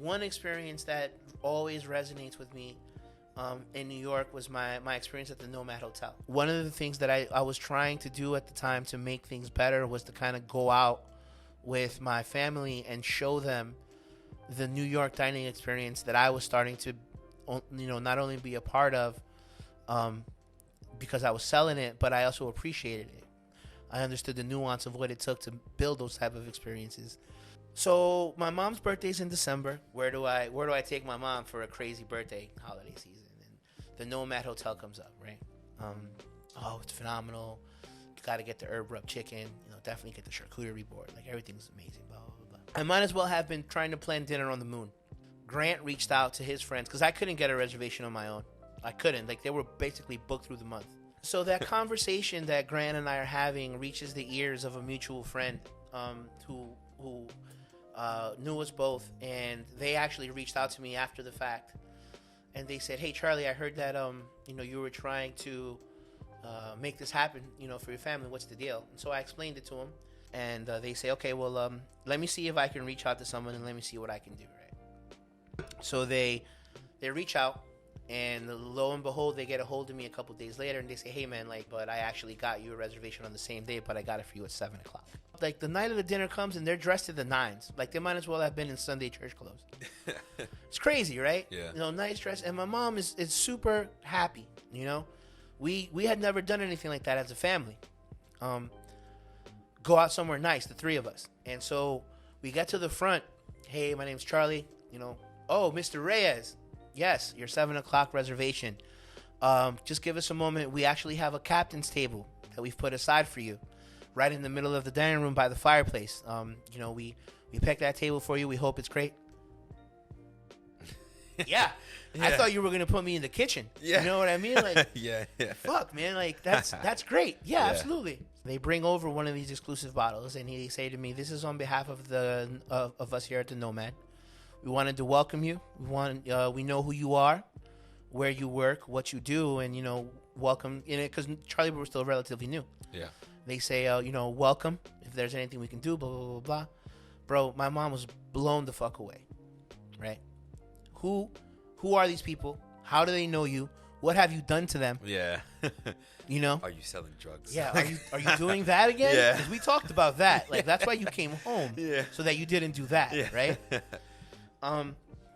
one experience that always resonates with me in New York was my experience at the NoMad Hotel. One of the things that I was trying to do at the time to make things better was to kind of go out with my family and show them the New York dining experience that I was starting to, not only be a part of because I was selling it, but I also appreciated it. I understood the nuance of what it took to build those type of experiences. So my mom's birthday's in December. Where do I take my mom for a crazy birthday holiday season? And the Nomad Hotel comes up, right? It's phenomenal. You got to get the herb rub chicken. Definitely get the charcuterie board. Like, everything's amazing. Blah blah blah. I might as well have been trying to plan dinner on the moon. Grant reached out to his friends because I couldn't get a reservation on my own. I couldn't. Like, they were basically booked through the month. So that conversation that Grant and I are having reaches the ears of a mutual friend who knew us both, and they actually reached out to me after the fact, and they said, "Hey, Charlie, I heard that you were trying to make this happen, for your family. What's the deal?" And so I explained it to them, and they say, "Okay, well, let me see if I can reach out to someone, and let me see what I can do." Right. So they reach out. And lo and behold, they get a hold of me a couple days later, and they say, "Hey, man, but I actually got you a reservation on the same day, but I got it for you at 7 o'clock." Like, the night of the dinner comes, and they're dressed to the nines. Like, they might as well have been in Sunday church clothes. It's crazy, right? Yeah. Nice dress. And my mom is super happy, We had never done anything like that as a family. Go out somewhere nice, the three of us. And so we get to the front. "Hey, my name's Charlie. Oh, Mr. Reyes. Yes, your 7 o'clock reservation. Just give us a moment. We actually have a captain's table that we've put aside for you, right in the middle of the dining room by the fireplace. We picked that table for you. We hope it's great." Yeah. I thought you were gonna put me in the kitchen. Yeah. You know what I mean? Like, yeah. Fuck, man. Like, that's great. Yeah, absolutely. They bring over one of these exclusive bottles, and they say to me, "This is on behalf of of us here at the Nomad. We wanted to welcome you. We know who you are, where you work, what you do, and welcome in it," because Charlie Bird was still relatively new. Yeah. They say, "Welcome. If there's anything we can do, blah blah blah blah." Bro, my mom was blown the fuck away. Right? Who are these people? How do they know you? What have you done to them? Yeah. Are you selling drugs? Yeah. Are you doing that again? Yeah. Because we talked about that. Like, that's why you came home. Yeah. So that you didn't do that. Yeah. Right?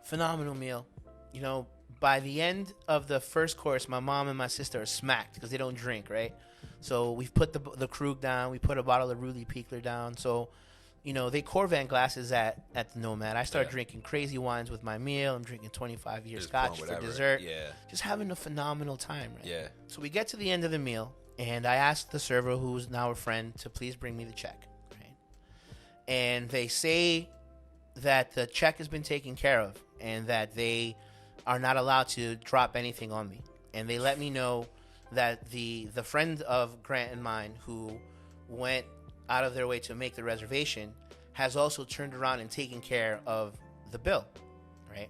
Phenomenal meal. By the end of the first course, my mom and my sister are smacked because they don't drink, right? So we've put the Krug down. We put a bottle of Rudy Piekler down. So, they Corvan glasses at the Nomad. I start drinking crazy wines with my meal. I'm drinking 25-year scotch for dessert. Yeah. Just having a phenomenal time, right? Yeah. So we get to the end of the meal, and I ask the server, who's now a friend, to please bring me the check, right? And they say that the check has been taken care of and that they are not allowed to drop anything on me. And they let me know that the friend of Grant and mine who went out of their way to make the reservation has also turned around and taken care of the bill, right?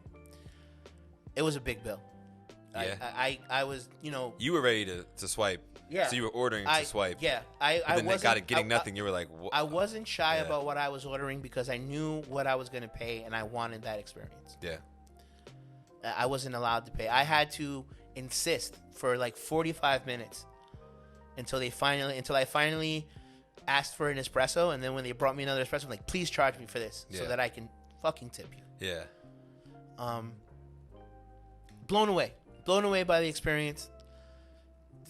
It was a big bill. Yeah. I was, You were ready to swipe. Yeah. So you were ordering to swipe. Yeah. But then they got it getting nothing. You were like, what? I wasn't shy about what I was ordering because I knew what I was going to pay and I wanted that experience. Yeah. I wasn't allowed to pay. I had to insist for like 45 minutes until I finally asked for an espresso. And then when they brought me another espresso, I'm like, "Please charge me for this so that I can fucking tip you." Yeah. Blown away by the experience.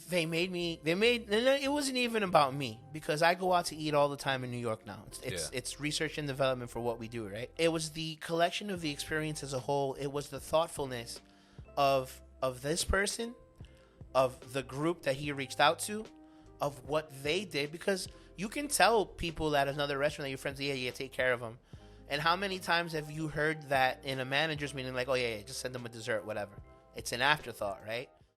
It wasn't even about me because I go out to eat all the time in New York now. It's research and development for what we do, right? It was the collection of the experience as a whole. It was the thoughtfulness of this person, of the group that he reached out to, of what they did, because you can tell people at another restaurant that your friends, yeah, take care of them. And how many times have you heard that in a manager's meeting, like, "Oh yeah, just send them a dessert, whatever." It's an afterthought, right?